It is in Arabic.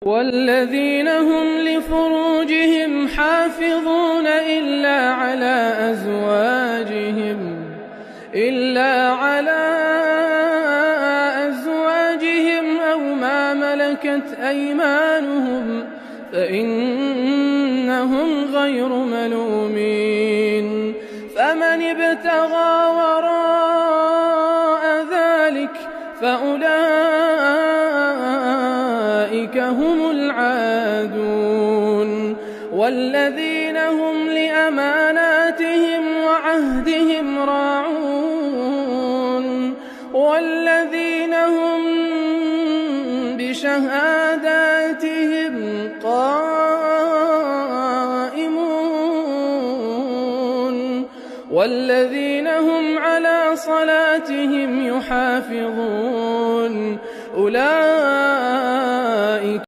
والذين هم لفروجهم حافظون إلا على أزواجهم أو ما ملكت أيمانهم فإنهم غير ملومين. فمن ابتغى وراء ذلك فأولئك هم العادون. والذين هم لأماناتهم وعهدهم راعون والذين هم بشهاداتهم قائمون والذين هم على صلاتهم يحافظون. أولئك